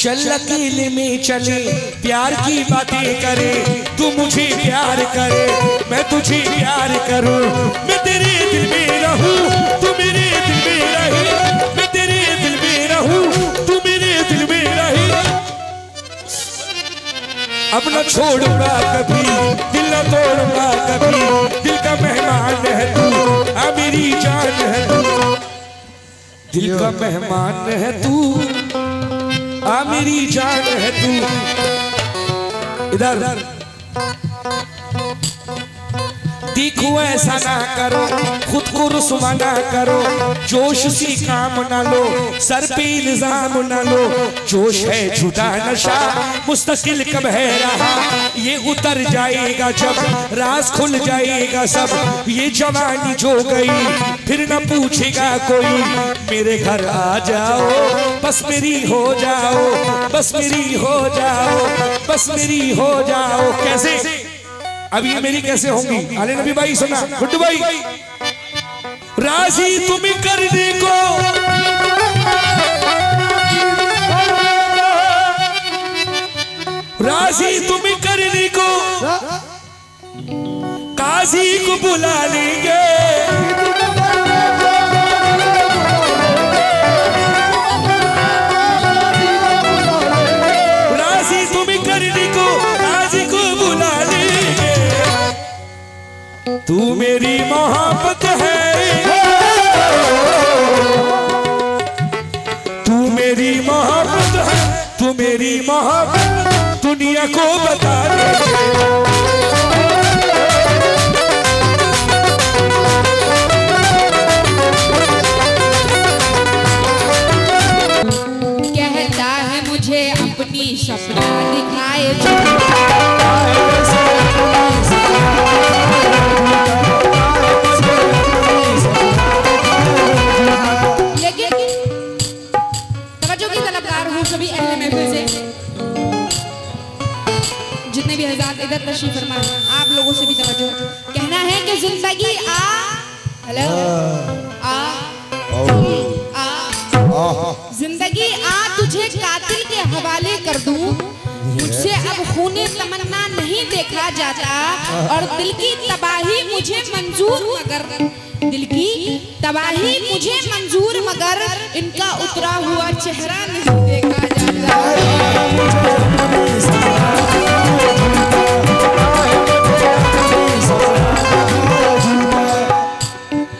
चल अकेले में चले, प्यार की बातें करे, तू मुझे प्यार करे, मैं तुझे प्यार करूं, मैं तेरे दिल में रहूं, तू मेरे दिल में रहे, मैं तेरे दिल में रहूं, तू मेरे दिल में रहे। अब न छोड़ूंगा कभी, दिल न तोड़ूंगा कभी, दिल का मेहमान है तू, आ मेरी जान है तू, दिल का मेहमान है तू, आ मेरी जान है तू। इधर देखो ऐसा ना करो, खुद को रुस्वा ना करो, जोश सी काम ना लो, सर पे इल्जाम ना लो, जोश है झूठा नशा मुस्तकिल कब है रहा, ये उतर जाएगा जब राज खुल जाएगा सब, ये जवानी जो गई फिर न पूछेगा कोई, मेरे घर आ जाओ बस मेरी हो जाओ, बस मेरी हो जाओ, बस मेरी हो जाओ। कैसे अब ये मेरी कैसे होंगी? आले नबी भाई सुना, गुड्डू भाई राजी तुम करने को, राजी तुम करने को, काजी को बुला लेंगे, राजी तुम करने को, काजी को बुला लेंगे, तू मेरी मोहब्बत है, तू मेरी मोहब्बत है, तू मेरी मोहब्बत दुनिया को बता दे। कहता है मुझे अपनी सपना दिखाए, सभी अहले महफिल से जितने भी हज़रात इधर तशरीफ फरमा, आप लोगों से भी तवज्जो। कहना है कि जिंदगी हेलो जिंदगी तुझे कातिल के हवाले कर दूं, मुझसे अब खूने तमन्ना नहीं देखा जाता, और दिल की तबाही मुझे मंजूर मगर, दिल की तबाही मुझे मंजूर मगर, इनका उतरा हुआ चेहरा नहीं देखा जाता।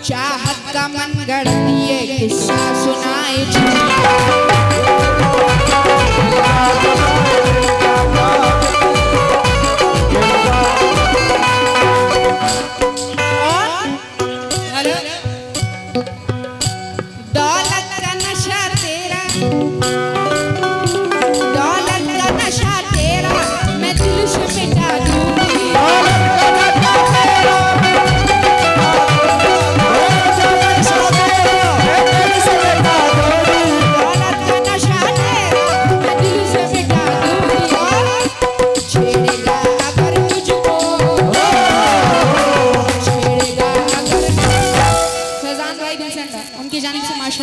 चाहत का मन गढ़ दिए किस्सा सुनाए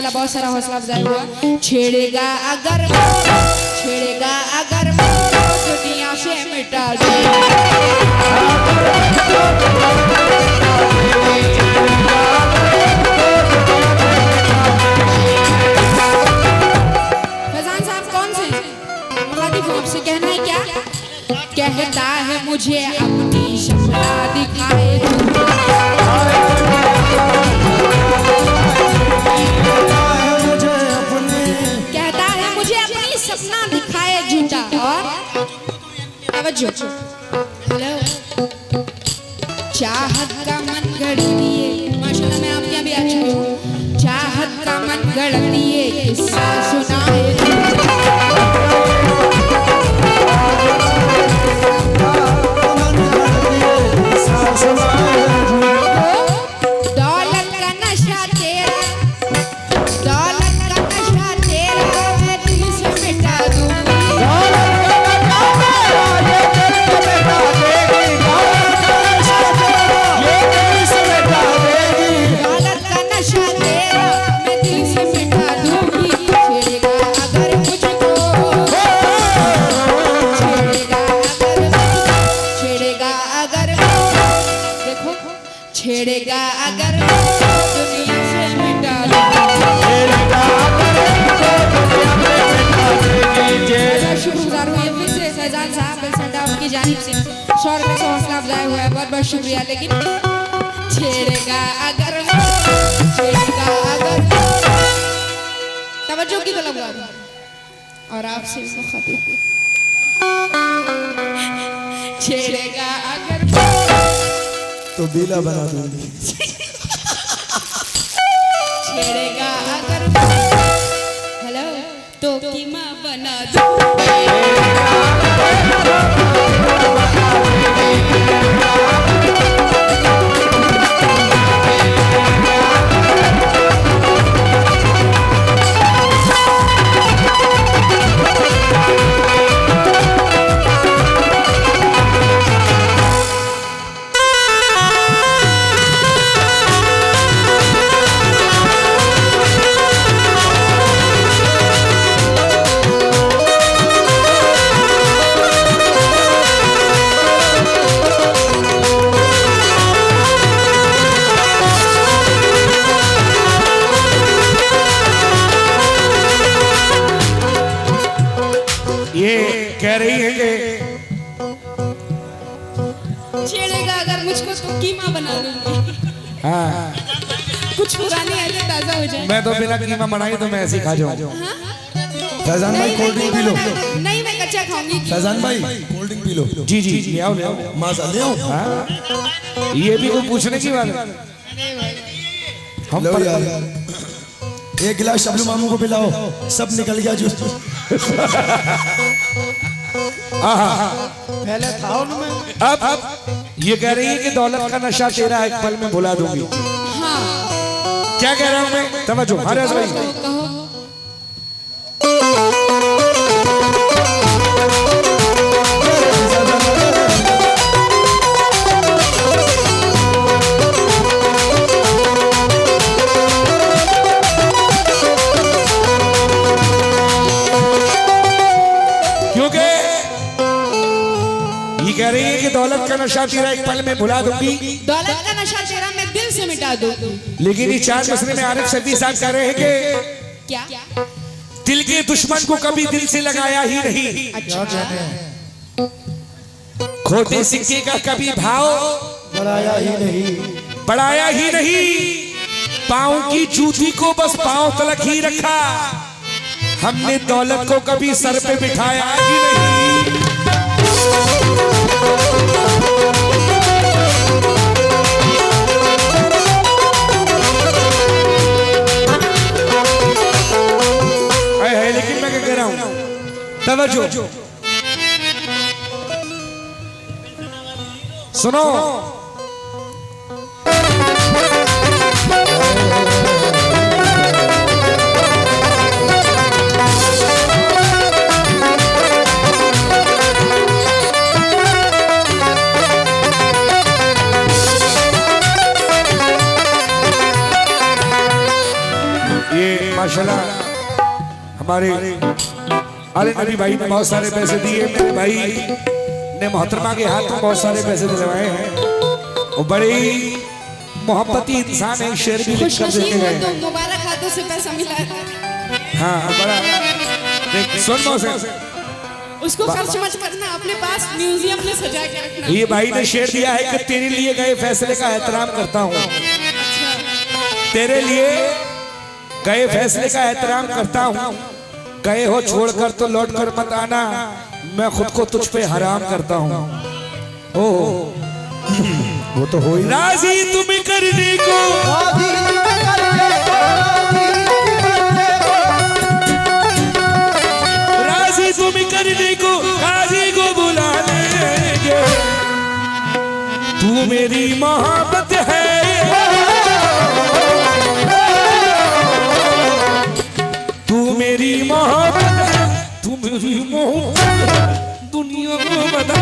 बहुत सारा हौसला अफजाई हुआ। छेड़ेगा अगर दुनिया से मिटा दे, फैजान साहब कौन से मुरादी से कहना है क्या? कहता है मुझे अपनी सपना दिखाए, सपना दिखाए झूठा। और तवज्जो, चाहत का मन गढ़ दिए, माशाल्लाह मैं आपके यहाँ भी आ चुकी हूँ, चाहत का मन गढ़ दिए किस्सा सुनाए, दौलत का नशा तेरा, दौलत का नशा तेरा, मैं दिल से मिटा दूंगी, दौलत का नशा तेरा, मैं दिल से मिटा दूंगी, छेड़ेगा अगर की जानिब से 100 रुपए से हौसला अफजाई हुआ है, बहुत बहुत शुक्रिया। लेकिन छेड़ेगा अगर तवज्जो की तलब और आपसे मुखातिब छेड़ेगा अगर तो बीला बना दूंगी। छेड़ेगा अगर हेलो तो कीमा बना दो। कह रही है कि छेड़ेगा अगर मुझको तो कीमा बना दूंगी। हाँ कुछ पुरानी यादें ताजा हो जाए। मैं तो बिना कीमा बनाई तो मैं ऐसे ही खा जाऊँ। फैजान भाई कोल्ड ड्रिंक पी लो। नहीं मैं कच्चा खाऊंगी। फैजान भाई कोल्ड ड्रिंक पी लो। जी जी ले आओ ले आओ। माजा ले आओ। हाँ ये भी कोई पूछने की बात है। हम लो यार एक गिलास शबलू मामू को पिलाओ, सब निकल गया जूस। पहले था उनमें। अब ये कह रही है कि दौलत का नशा तेरा एक पल में भुला दूंगी। हाँ क्या कह रहा हूँ मैं? तवज्जो हरस भाई। कहो। कह रही है कि दौलत का नशा तेरा एक पल में भुला दूंगी। दौलत का नशा तेरा मैं दिल से मिटा दूंगी। लेकिन ये चार मसले में आरिफ शफी साहब कह रहे हैं कि क्या दिल के दुश्मन को कभी दिल से लगाया ही नहीं। अच्छा खोटे सिक्के का कभी भाव बढ़ाया ही नहीं। पाँव की जूती को बस पाँव तलक ही रखा। हमने दौलत को कभी सर पे बिठाया ही नहीं। लेकिन मैं क्या कह रहा हूं? तवज्जो सुनो। ये माशाल्लाह हमारे अली नबी भाई ने बहुत सारे पैसे दिए। मेरे भाई ने मोहतरमा के हाथ में बहुत सारे पैसे दिलवाए हैं। वो बड़ी मोहब्बती इंसान है। शेर भी लिख कर देते हैं। तो मुबारक हाथों से पैसा मिला है। हाँ बड़ा देख सुन मौसे उसको खर्च मत करना, अपने पास म्यूजियम में सजा के रखना। ये भाई ने शेर दिया है कि तेरे लिए गए फैसले का एहतराम करता हूँ। तेरे लिए गए फैसले का एहतराम करता हूँ। गए हो छोड़कर तो लौट कर मत आना। मैं खुद को तुझ पे हराम करता हूँ। ओ वो तो हो ही। राजी तुम करने को राजी तुम करने को काजी को बुला लेंगे। तू मेरी मोहब्बत है। तू मेरी मोहब्बत है। तू मेरी मोहब्बत दुनिया को बता।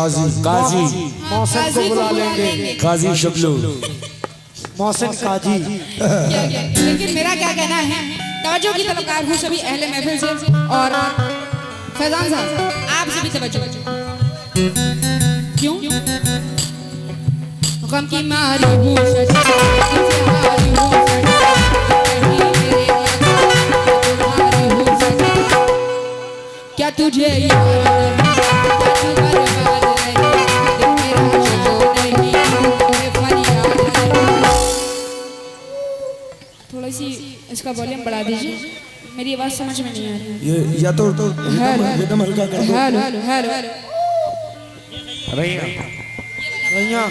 काजी काजी मौसम को बुला लेंगे। काजी शबलू मौसम काजी। लेकिन मेरा क्या कहना है, तवज्जो की तलबकार हूँ सभी अहले महफिल से, और फैजान साहब आपसे भी तवज्जो। क्यों? गम की मारी हूँ सच, तुझे हारी हूँ सच, कहीं मेरे तुम्हारी हूँ सच। क्या तुझे याद नहीं, क्या तू बर्बाद नहीं, दिल मेरा शो नहीं, मैं फरियाद नहीं। थोड़ी सी इसका वॉल्यूम बढ़ा दीजिए, मेरी आवाज समझ में नहीं आ रही है। ये या तो एकदम हल्का कर दो। हेलो हेलो हेलो रैया भैया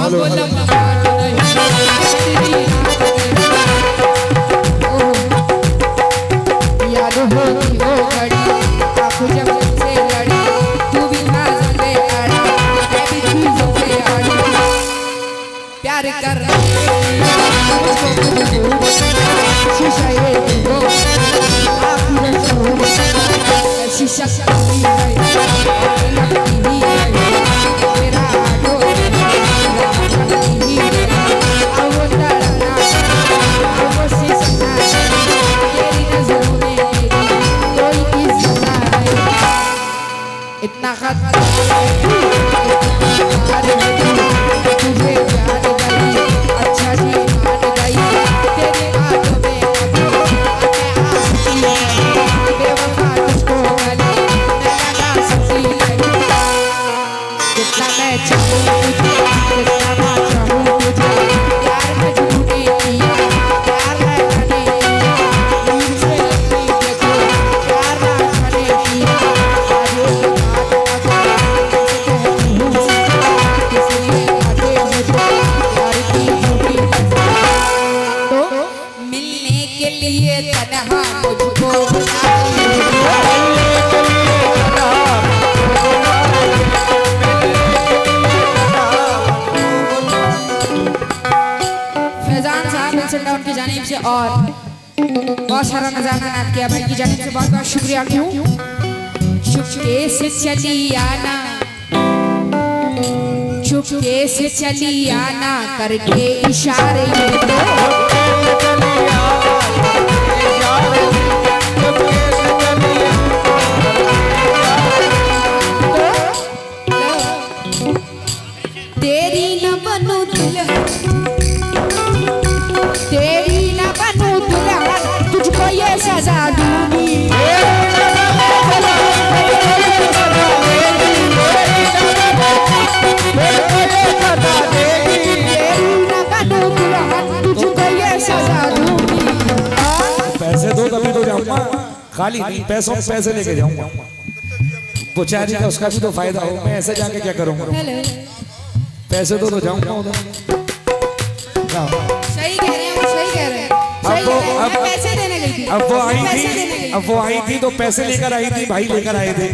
हेलो हेलो याद होगी वो घड़ी, आँखों जब मुझसे लड़ी, तू भी था ज़िंदे आड़ी, मैं भी थी ज़िंदे आड़ी। प्यार कर शीशा ये दो आखिर छोड़, शीशा कभी है लगती ही है, मेरा डोर लगती ही है। अब वो तड़ना, अब वो शीशा, तेरी नजरों में मेरी कोई इज्जत नहीं। इतना खतरा तुझे याद गई, अच्छा जी मान गई, तेरे हाथों में बेवफा तुझको गले मैं लगा सकती नहीं। जितना मैं चाहूँ तुझे, जितना मैं चाहूँ तुझे, प्यार में झूठी किया, प्यार में ठने किया, दूर से अपनी देखो, प्यार में ठने किया। आज ये बात कहती हूँ, इसलिए आगे मुझे प्यार की झूठी तो मिलने के लिए तन्हा मुझको फैजान साहब विल्सन टाउन की जानिब से और बहुत सारा नज़ारा नात किया भाई की जानिब से बहुत बहुत शुक्रिया। क्यों? चुपके से चली आना, चुपके से चली आना, करके इशारे ये तेरी न बनू दुल्हन, तेरी न बनू दुल्हन, तुझको ये सजा दूंगी। पैसे दो तभी तो जाऊंगा, खाली नहीं पैसों पैसे लेके जाऊंगा। पुचारी का उसका भी तो फायदा हो, मैं ऐसे जाके क्या करूंगा? पैसे दो तो जाऊंगा उधर। सही कह रहे हैं, सही कह रहे हैं, सही कह रहे हैं। मैं पैसे देने गई थी, अब वो आई पैसे देने गई थी, अब वो आई थी तो पैसे लेकर आई थी, भाई लेकर आए थे।